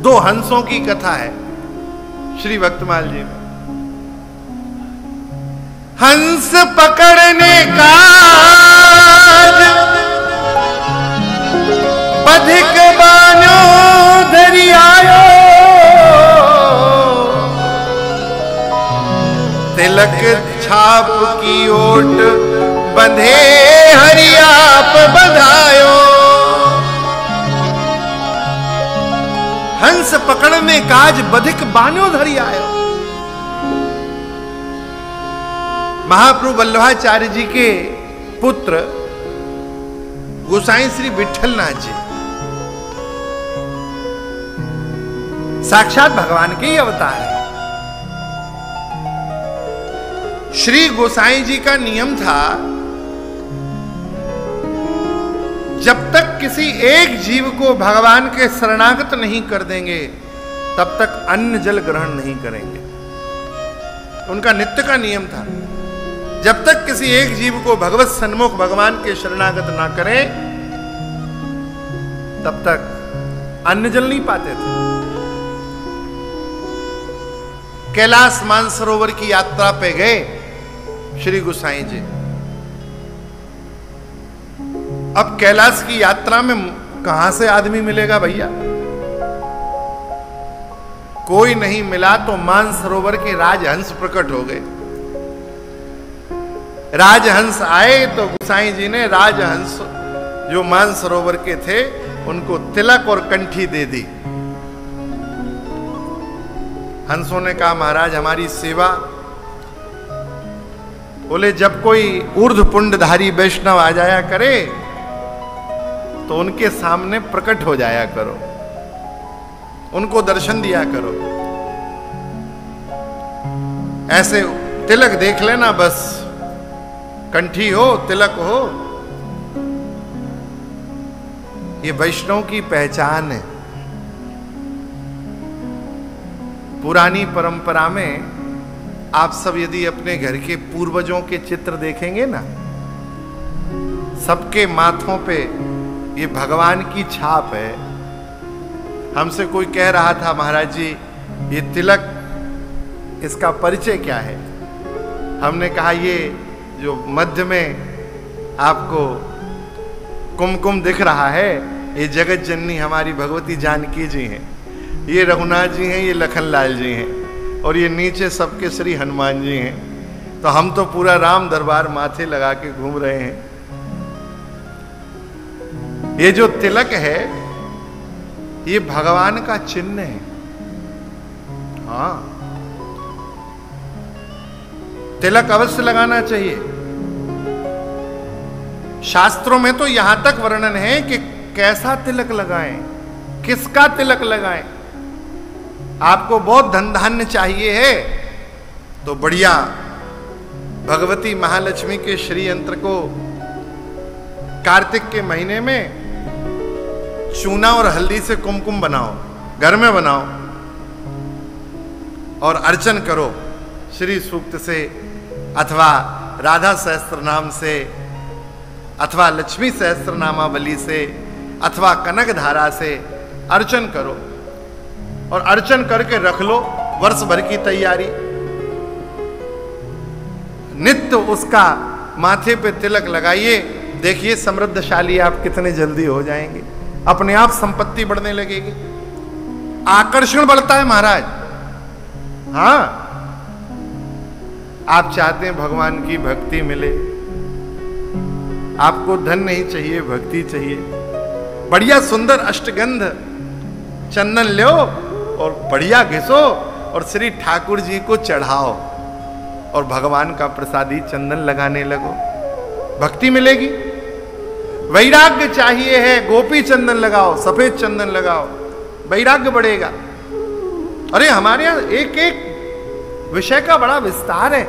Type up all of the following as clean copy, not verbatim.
दो हंसों की कथा है श्री भक्तमाल जी में। हंस पकड़ने का बधिक बानो धरि आयो, तिलक छाप की ओट बंधे हरि आप बधायो। हंस पकड़ने काज बधिक बानो धरि आयो। महाप्रभु वल्लभाचार्य जी के पुत्र गोसाई श्री विट्ठलनाथ जी साक्षात भगवान के ही अवतार है। श्री गोसाई जी का नियम था, जब तक किसी एक जीव को भगवान के शरणागत नहीं कर देंगे तब तक अन्न जल ग्रहण नहीं करेंगे। उनका नित्य का नियम था, जब तक किसी एक जीव को भगवत सन्मुख भगवान के शरणागत ना करें तब तक अन्न जल नहीं पाते थे। कैलाश मानसरोवर की यात्रा पे गए श्री गोसाई जी। अब कैलाश की यात्रा में कहां से आदमी मिलेगा भैया? कोई नहीं मिला तो मानसरोवर के राजहंस प्रकट हो गए। राजहंस आए तो गोसाई जी ने राजहंस जो मानसरोवर के थे उनको तिलक और कंठी दे दी। हंसों ने कहा, महाराज हमारी सेवा। बोले, जब कोई ऊर्ध्व पुंडधारी वैष्णव आ जाया करे तो उनके सामने प्रकट हो जाया करो, उनको दर्शन दिया करो। ऐसे तिलक देख लेना बस, कंठी हो तिलक हो, ये वैष्णव की पहचान है। पुरानी परंपरा में आप सब यदि अपने घर के पूर्वजों के चित्र देखेंगे ना, सबके माथों पे ये भगवान की छाप है। हमसे कोई कह रहा था, महाराज जी ये तिलक इसका परिचय क्या है? हमने कहा, ये जो मध्य में आपको कुमकुम दिख रहा है ये जगत जननी हमारी भगवती जानकी जी हैं, ये रघुनाथ जी हैं, ये लखनलाल जी हैं, और ये नीचे सबके श्री हनुमान जी हैं। तो हम तो पूरा राम दरबार माथे लगा के घूम रहे हैं। ये जो तिलक है ये भगवान का चिन्ह है। हाँ, तिलक अवश्य लगाना चाहिए। शास्त्रों में तो यहां तक वर्णन है कि कैसा तिलक लगाएं, किसका तिलक लगाएं। आपको बहुत धन धान्य चाहिए है तो बढ़िया भगवती महालक्ष्मी के श्री यंत्र को कार्तिक के महीने में चूना और हल्दी से कुमकुम बनाओ, घर में बनाओ और अर्चन करो श्री सूक्त से, अथवा राधा सहस्त्र नाम से, अथवा लक्ष्मी सहस्त्र नामावली से, अथवा कनक धारा से अर्चन करो और अर्चन करके रख लो वर्ष भर की तैयारी। नित्य उसका माथे पे तिलक लगाइए, देखिए समृद्धशाली आप कितने जल्दी हो जाएंगे। अपने आप संपत्ति बढ़ने लगेगी, आकर्षण बढ़ता है महाराज। हाँ, आप चाहते हैं भगवान की भक्ति मिले, आपको धन नहीं चाहिए, भक्ति चाहिए। बढ़िया सुंदर अष्टगंध चंदन लो और बढ़िया घिसो और श्री ठाकुर जी को चढ़ाओ और भगवान का प्रसादी चंदन लगाने लगो, भक्ति मिलेगी। वैराग्य चाहिए है, गोपी चंदन लगाओ, सफेद चंदन लगाओ, वैराग्य बढ़ेगा। अरे हमारे यहां एक एक विषय का बड़ा विस्तार है,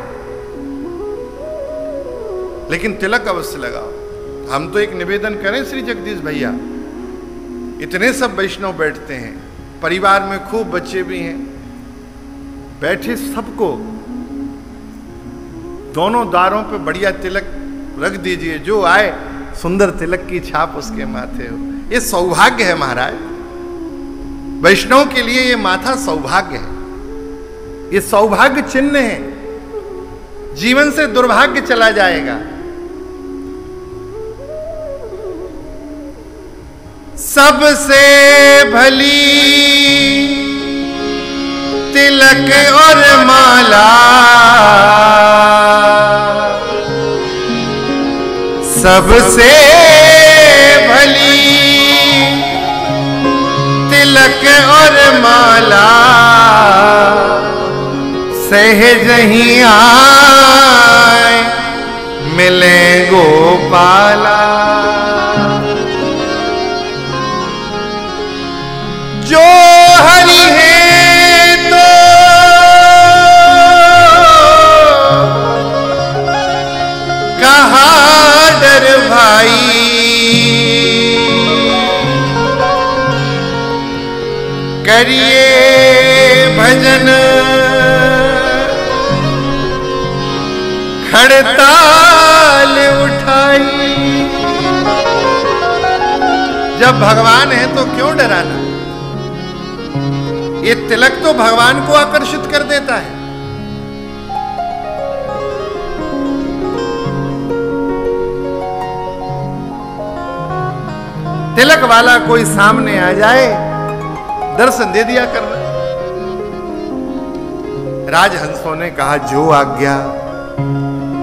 लेकिन तिलक अवश्य लगाओ। हम तो एक निवेदन करें श्री जगदीश भैया, इतने सब वैष्णव बैठते हैं, परिवार में खूब बच्चे भी हैं, बैठे सबको दोनों द्वारों पे बढ़िया तिलक रख दीजिए, जो आए सुंदर तिलक की छाप उसके माथे हो। ये सौभाग्य है महाराज। वैष्णव के लिए ये माथा सौभाग्य है, ये सौभाग्य चिन्ह है। जीवन से दुर्भाग्य चला जाएगा। सबसे भली तिलक और माला, सबसे भली तिलक और माला, सहज ही आए मिले गोपाला। जो हरि है तो कहा डर भाई, करिए भजन खड़ताल उठाई। जब भगवान है तो क्यों डराना? ये तिलक तो भगवान को आकर्षित कर देता है। तिलक वाला कोई सामने आ जाए, दर्शन दे दिया करना। राजहंसों ने कहा जो आज्ञा।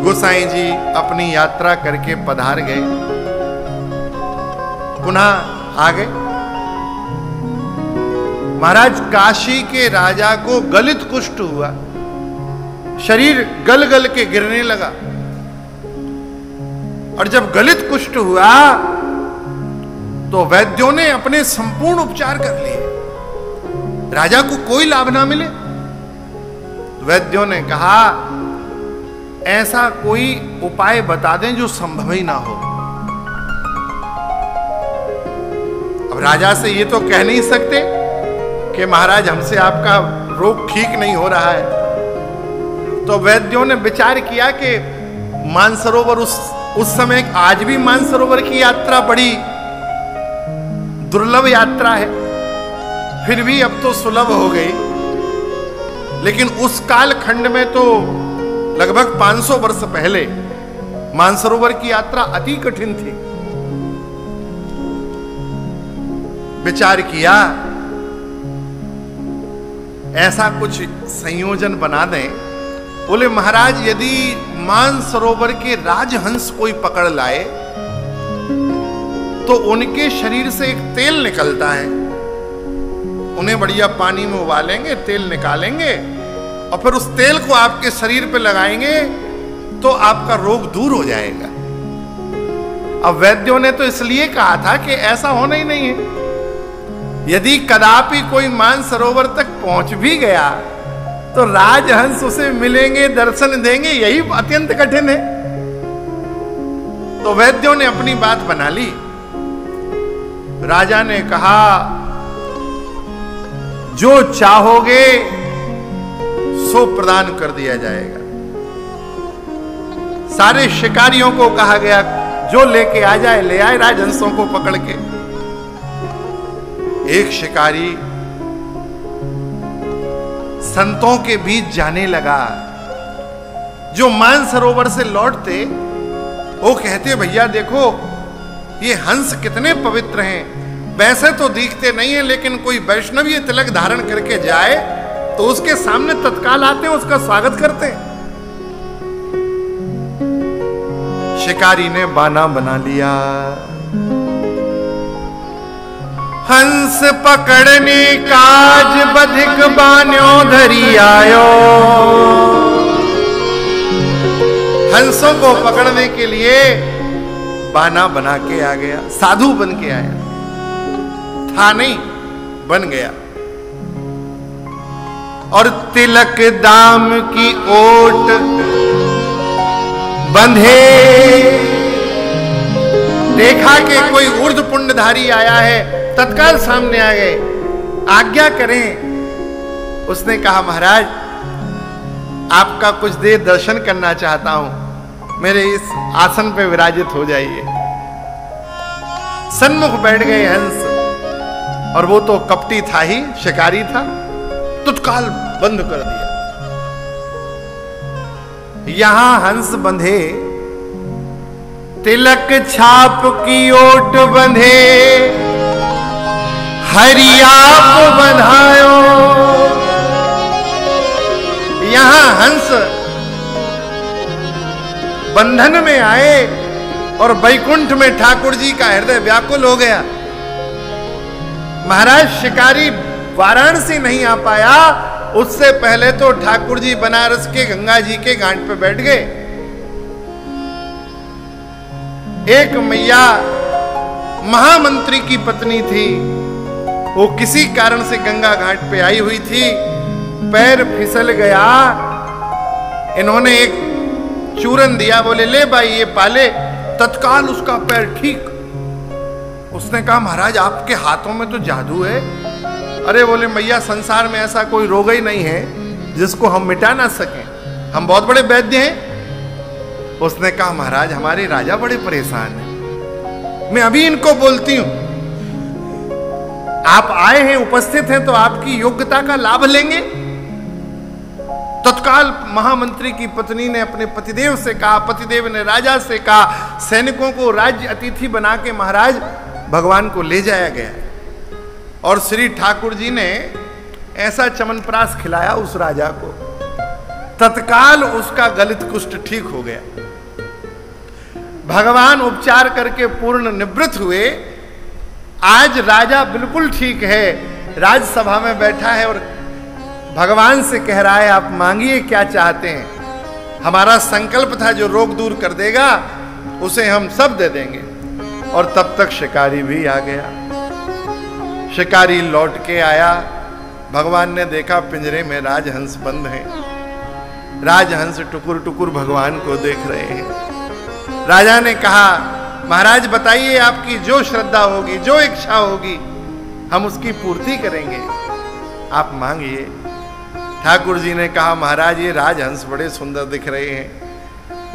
गोसाई जी अपनी यात्रा करके पधार गए, पुनः आ गए। महाराज, काशी के राजा को गलित कुष्ठ हुआ, शरीर गल गल के गिरने लगा। और जब गलित कुष्ठ हुआ तो वैद्यों ने अपने संपूर्ण उपचार कर लिए, राजा को कोई लाभ ना मिले। वैद्यों ने कहा ऐसा कोई उपाय बता दें जो संभव ही ना हो। अब राजा से ये तो कह नहीं सकते कि महाराज हमसे आपका रोग ठीक नहीं हो रहा है। तो वैद्यों ने विचार किया कि मानसरोवर उस समय आज भी मानसरोवर की यात्रा बड़ी दुर्लभ यात्रा है, फिर भी अब तो सुलभ हो गई। लेकिन उस काल खंड में तो लगभग 500 वर्ष पहले मानसरोवर की यात्रा अति कठिन थी। विचार किया ऐसा कुछ संयोजन बना दें। बोले महाराज यदि मानसरोवर के राजहंस कोई पकड़ लाए तो उनके शरीर से एक तेल निकलता है, उन्हें बढ़िया पानी में उबालेंगे, तेल निकालेंगे और फिर उस तेल को आपके शरीर पे लगाएंगे तो आपका रोग दूर हो जाएगा। अब वैद्यों ने तो इसलिए कहा था कि ऐसा होना ही नहीं है। यदि कदापि कोई मानसरोवर तक पहुंच भी गया तो राजहंस उसे मिलेंगे, दर्शन देंगे, यही अत्यंत कठिन है। तो वैद्यों ने अपनी बात बना ली। राजा ने कहा जो चाहोगे सो प्रदान कर दिया जाएगा। सारे शिकारियों को कहा गया जो लेके आ जाए ले आए, राजहंसों को पकड़ के। एक शिकारी संतों के बीच जाने लगा। जो मानसरोवर से लौटते वो कहते भैया देखो ये हंस कितने पवित्र हैं। वैसे तो दिखते नहीं है लेकिन कोई वैष्णव ये तिलक धारण करके जाए तो उसके सामने तत्काल आते हैं, उसका स्वागत करते हैं। शिकारी ने बाना बना लिया। हंस पकड़ने काज बधिक बान्यो धरी आयो। हंसों को पकड़ने के लिए बाना बना के आ गया, साधु बन के आया, था नहीं बन गया। और तिलक दाम की ओट बंधे, देखा कि कोई ऊर्ध्व पुण्यधारी आया है, तत्काल सामने आ गए, आज्ञा करें। उसने कहा महाराज आपका कुछ देर दर्शन करना चाहता हूं, मेरे इस आसन पे विराजित हो जाइए। सन्मुख बैठ गए हंस। और वो तो कपटी था ही, शिकारी था, तत्काल बंद कर दिया। यहां हंस बंधे, तिलक छाप की ओट बंधे, हरियाप बंधायो। यहां हंस बंधन में आए और बैकुंठ में ठाकुर जी का हृदय व्याकुल हो गया। महाराज शिकारी वाराणसी नहीं आ पाया, उससे पहले तो ठाकुर जी बनारस के गंगा जी के घाट पे बैठ गए। एक मैया महामंत्री की पत्नी थी, वो किसी कारण से गंगा घाट पे आई हुई थी, पैर फिसल गया। इन्होंने एक चूरन दिया, बोले ले भाई ये पाले, तत्काल उसका पैर ठीक। उसने कहा महाराज आपके हाथों में तो जादू है। अरे बोले मैया संसार में ऐसा कोई रोग ही नहीं है जिसको हम मिटा ना सकें, हम बहुत बड़े वैद्य हैं। उसने कहा महाराज हमारे राजा बड़े परेशान हैं, मैं अभी इनको बोलती हूं, आप आए हैं उपस्थित हैं तो आपकी योग्यता का लाभ लेंगे। तत्काल महामंत्री की पत्नी ने अपने पतिदेव से कहा, पतिदेव ने राजा से कहा, सैनिकों को राज्य अतिथि बना के महाराज भगवान को ले जाया गया और श्री ठाकुर जी ने ऐसा च्यवनप्राश खिलाया उस राजा को, तत्काल उसका गलित कुष्ठ ठीक हो गया। भगवान उपचार करके पूर्ण निवृत्त हुए। आज राजा बिल्कुल ठीक है, राजसभा में बैठा है और भगवान से कह रहा है आप मांगिए क्या चाहते हैं, हमारा संकल्प था जो रोग दूर कर देगा उसे हम सब दे देंगे। और तब तक शिकारी भी आ गया। शिकारी लौट के आया, भगवान ने देखा पिंजरे में राजहंस बंद हैं। राजहंस टुकुर टुकुर भगवान को देख रहे हैं। राजा ने कहा महाराज बताइए आपकी जो श्रद्धा होगी, जो इच्छा होगी हम उसकी पूर्ति करेंगे, आप मांगिए। ठाकुर जी ने कहा महाराज ये राजहंस बड़े सुंदर दिख रहे हैं,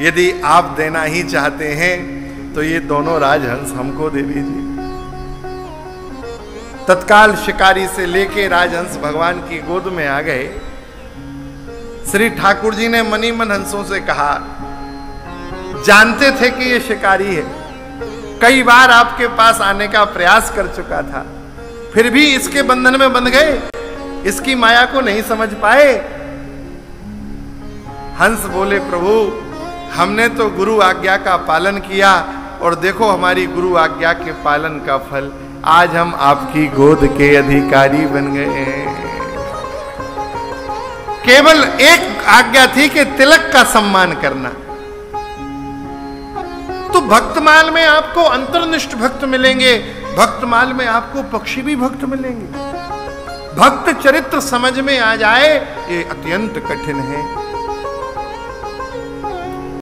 यदि आप देना ही चाहते हैं तो ये दोनों राजहंस हमको दे दीजिए। तत्काल शिकारी से लेके राजहंस भगवान की गोद में आ गए। श्री ठाकुर जी ने मनी मन हंसों से कहा जानते थे कि ये शिकारी है, कई बार आपके पास आने का प्रयास कर चुका था, फिर भी इसके बंधन में बंध गए, इसकी माया को नहीं समझ पाए। हंस बोले प्रभु हमने तो गुरु आज्ञा का पालन किया और देखो हमारी गुरु आज्ञा के पालन का फल, आज हम आपकी गोद के अधिकारी बन गए हैं। केवल एक आज्ञा थी कि तिलक का सम्मान करना। तो भक्तमाल में आपको अंतर्निष्ठ भक्त मिलेंगे, भक्तमाल में आपको पक्षी भी भक्त मिलेंगे। भक्त चरित्र समझ में आ जाए ये अत्यंत कठिन है।